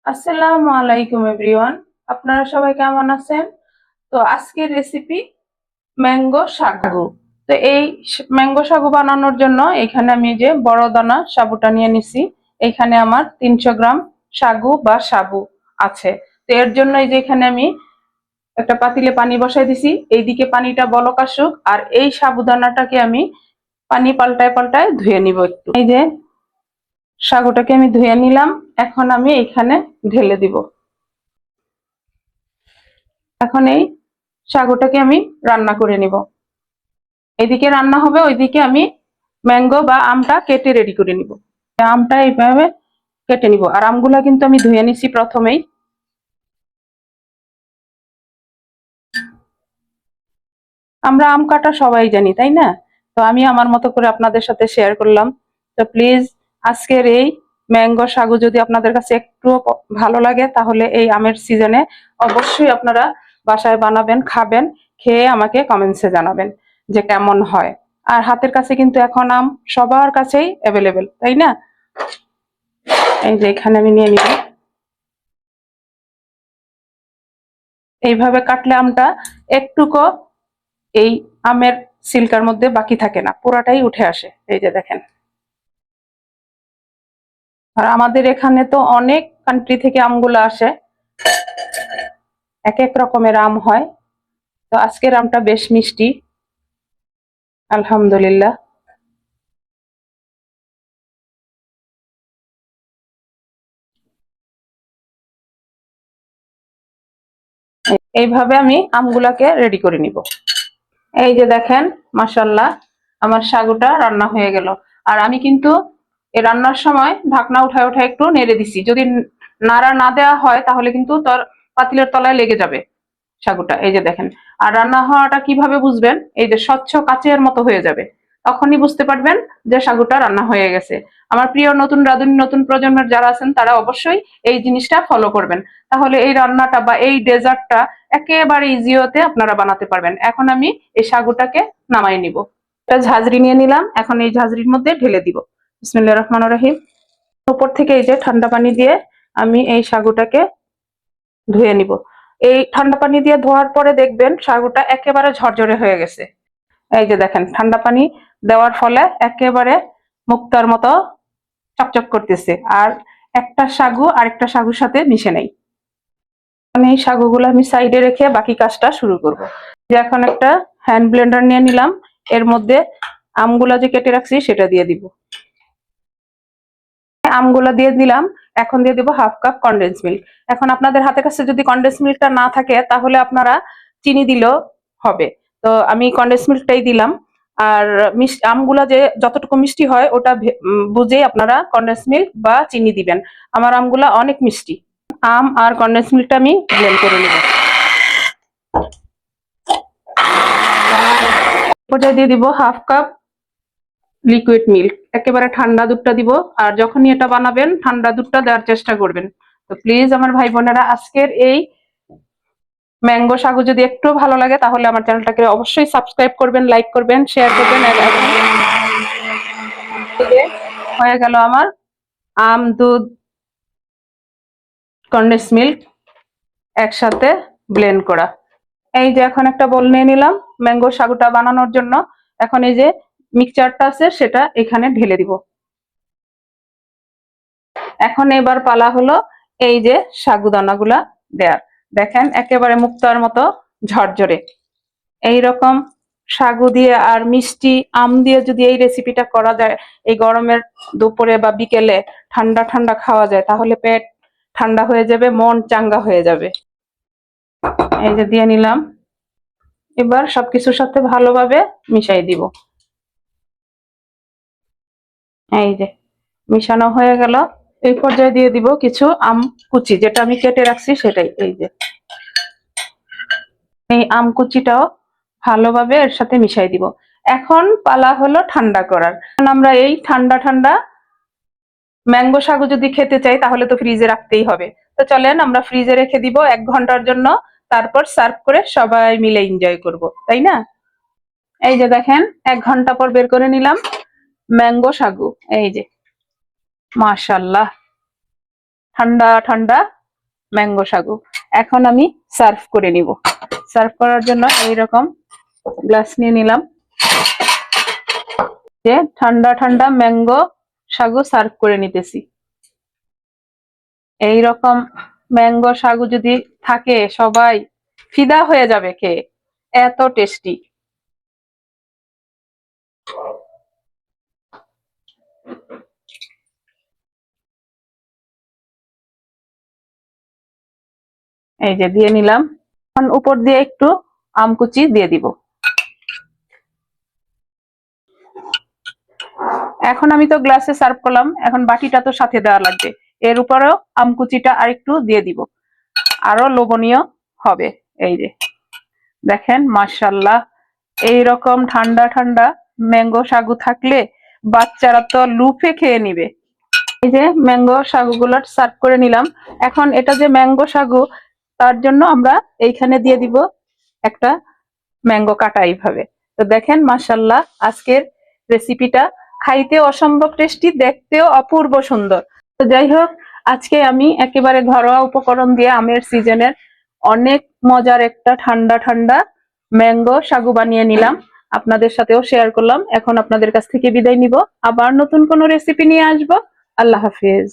আসসালামু আলাইকুম এভরিওয়ান। আপনারা সবাই কেমন আছেন? তো আজকের রেসিপি ম্যাঙ্গো সাগু। তো এই ম্যাঙ্গো সাগু বানানোর জন্য এখানে আমি যে বড় দানা সাবুটা নিয়ে নিছি। এখানে আমার 300 গ্রাম সাগু বা সাবু আছে। তো এর জন্য এই যে এখানে আমি একটা পাতিলে পানি বসাই দিছি, এইদিকে পানিটা বলক আসুক, আর এই সাবুদানাটাকে আমি পানি পাল্টায় পাল্টায় ধুয়ে নিব একটু। এই যে সাগুটাকে আমি ধুয়ে নিলাম, এখন আমি এখানে ঢেলে দিব। এখন এই সাগুটাকে আমি রান্না করে নিব। এদিকে রান্না হবে, ওইদিকে আমি ম্যাঙ্গো বা আমটা কেটে রেডি করে নিব। আমটা এইভাবে কেটে নিব, আর আমগুলা কিন্তু আমি ধুয়ে নিছি প্রথমেই। আমরা আম কাটা সবাই জানি, তাই না? তো আমি আমার মতো করে আপনাদের সাথে শেয়ার করলাম। তো প্লিজ, আজকের এই ম্যাঙ্গো সাগু যদি আপনাদের কাছে একটু ভালো লাগে, তাহলে এই আমের সিজনে অবশ্যই আপনারা বাসায় বানাবেন, খাবেন, খেয়ে আমাকে কমেন্টসে জানাবেন যে কেমন হয়। আর হাতের কাছে কিন্তু এখন আম সবার কাছেই অ্যাভেলেবেল, তাই না? এই যে এখানে আমি নিয়ে নিব। এইভাবে কাটলে আমটা একটুকু এই আমের সিল্কার মধ্যে বাকি থাকে না, পুরাটাই উঠে আসে। এই যে দেখেন। আর আমাদের এখানে তো অনেক কান্ট্রি থেকে আমগুলো আসে, এক এক রকমের আম হয়। তো আজকের আমটা বেশ মিষ্টি, আলহামদুলিল্লাহ। এইভাবে আমি আমগুলাকে রেডি করে নিব। এই যে দেখেন, মাশাল্লাহ, আমার সাগুটা রান্না হয়ে গেল। আর আমি কিন্তু এই রান্নার সময় ঢাকনা উঠায় উঠায় একটু নেড়ে দিছি। যদি নাড়া না দেওয়া হয় তাহলে কিন্তু তোর পাতিলের তলায় লেগে যাবে সাগুটা। এই যে দেখেন। আর রান্না হওয়াটা কিভাবে বুঝবেন? এই যে স্বচ্ছ কাচের মতো হয়ে যাবে, তখনই বুঝতে পারবেন যে সাগুটা রান্না হয়ে গেছে। আমার প্রিয় নতুন রাঁধুনি, নতুন প্রজন্মের যারা আছেন তারা অবশ্যই এই জিনিসটা ফলো করবেন, তাহলে এই রান্নাটা বা এই ডেজার্টটা একেবারে ইজি হতে আপনারা বানাতে পারবেন। এখন আমি এই সাগুটাকে নামাই নিব। একটা ঝাঁঝরি নিয়ে নিলাম, এখন এই ঝাঁঝরির মধ্যে ঢেলে দিব। বিসমিল্লাহির রহমানির রহিম। উপর থেকে এই যে ঠান্ডা পানি দিয়ে আমি এই সাগুটাকে ধুয়ে নিব। এই ঠান্ডা পানি দিয়ে ধোয়ার পরে দেখবেন সাগুটা একেবারে ঝরঝরে হয়ে গেছে। এই যে দেখেন, ঠান্ডা পানি দেওয়ার ফলে একেবারে মুক্তার মতো চকচক করতেছে, আর একটা সাগু আরেকটা সাগুর সাথে মিশে নেই। আমি এই সাগুগুলো আমি সাইডে রেখে বাকি কাজটা শুরু করব। যে এখন একটা হ্যান্ড ব্লেন্ডার নিয়ে নিলাম, এর মধ্যে আমগুলা যে কেটে রাখছি সেটা দিয়ে দিব। আমগুলো দিয়ে দিলাম। এখন দিয়ে দিব হাফ কাপ কনডেন্স মিল্ক। এখন আপনাদের হাতের কাছে যদি কনডেন্স মিল্কটা না থাকে তাহলে আপনারা চিনি দিলেও হবে। তো আমি কনডেন্স মিল্কটাই দিলাম। আর আমগুলা যে যতটুকু মিষ্টি হয় ওটা বুঝেই আপনারা কনডেন্স মিল্ক বা চিনি দিবেন। আমার আমগুলা অনেক মিষ্টি। আম আর কনডেন্স মিল্কটা আমি ব্লেন্ড করে নেব। পর্যায়ে দিয়ে দিব হাফ কাপ লিকুইড মিল্ক। একেবারে ঠান্ডা দুধটা দিব, আর যখনই এটা বানাবেন ঠান্ডা দুধটা দেওয়ার চেষ্টা করবেন। তো প্লিজ আমার ভাই বোনেরা, আজকের এই ম্যাঙ্গো সাগু যদি একটু ভালো লাগে তাহলে আমার চ্যানেলটাকে অবশ্যই সাবস্ক্রাইব করবেন, লাইক করবেন, শেয়ার করবেন। হয়ে গেল আমার আম, দুধ, কনডেন্স মিল্ক একসাথে ব্লেন্ড করা। এই যে এখন একটা বোল নিয়ে নিলাম ম্যাঙ্গো সাগুটা বানানোর জন্য। এখন এই যে মিক্সচারটা আছে সেটা এখানে ঢেলে দিব। এখন এবার পালা হলো এই যে সাগুদানাগুলা দেয়ার। দেখেন একেবারে মুক্তার মতো ঝরঝরে। এইরকম সাগু দিয়ে আর মিষ্টি আম দিয়ে যদি এই রেসিপিটা করা যায়, এই গরমের দুপুরে বা বিকেলে ঠান্ডা ঠান্ডা খাওয়া যায়, তাহলে পেট ঠান্ডা হয়ে যাবে, মন চাঙ্গা হয়ে যাবে। এই যে দিয়ে নিলাম। এবার সবকিছুর সাথে ভালোভাবে মিশাই দিব। এই যে মিশানো হয়ে গেল। এই পর্যায়ে দিয়ে দিব কিছু আম কুচি, যেটা আমি কেটে রাখছি সেটাই। এই যে এই আম কুচিটাও ভালোভাবে এর সাথে মিশাই দিব। এখন পালা হলো ঠান্ডা করার। আমরা এই ঠান্ডা ঠান্ডা ম্যাঙ্গো সাগু যদি খেতে চাই তাহলে তো ফ্রিজে রাখতেই হবে। তো চলেন আমরা ফ্রিজে রেখে দিব 1 ঘন্টার জন্য, তারপর সার্ভ করে সবাই মিলে এনজয় করব, তাই না? এই যে দেখেন, 1 ঘন্টা পর বের করে নিলাম ম্যাঙ্গো সাগু। এই যে মাশাল্লাহ, ঠান্ডা ঠান্ডা ম্যাঙ্গো সাগু। এখন আমি সার্ভ করে নিব। সার্ভ করার জন্য এইরকম গ্লাস নিয়ে নিলাম, যে ঠান্ডা ঠান্ডা ম্যাঙ্গো সাগু সার্ভ করে নিতেছি। এইরকম ম্যাঙ্গো সাগু যদি থাকে সবাই ফিদা হয়ে যাবে খেয়ে, এত টেস্টি। এই যে দিয়ে নিলাম। এখন উপর দিয়ে একটু আম কুচি দিয়ে দিব। এখন আমি তো গ্লাসে সার্ভ করলাম, এখন বাটিটা তো সাথে দেওয়া লাগবে। এর উপরেও আম কুচিটা আরেকটু দিয়ে দিব, আরো লোভনীয় হবে। এই যে দেখেন, মাশাআল্লাহ, এইরকম ঠান্ডা ঠান্ডা ম্যাঙ্গো সাগু থাকলে বাচ্চারা তো লুফে খেয়ে নিবে। এই যে ম্যাঙ্গো সাগুগুলো সার্ভ করে নিলাম। এখন এটা যে ম্যাঙ্গো সাগু, তার জন্য আমরা এইখানে দিয়ে দিব একটা ম্যাঙ্গো কাটা এইভাবে। তো দেখেন, মাশাআল্লাহ, আজকের রেসিপিটা খাইতে অসম্ভব টেস্টি, দেখতেও অপূর্ব সুন্দর। তো যাই হোক, আজকে আমি একেবারে ঘরোয়া উপকরণ দিয়ে আমের সিজনের অনেক মজার একটা ঠান্ডা ঠান্ডা ম্যাঙ্গো সাগু বানিয়ে নিলাম, আপনাদের সাথেও শেয়ার করলাম। এখন আপনাদের কাছ থেকে বিদায় নিব, আবার নতুন কোনো রেসিপি নিয়ে আসবো। আল্লাহ হাফিজ।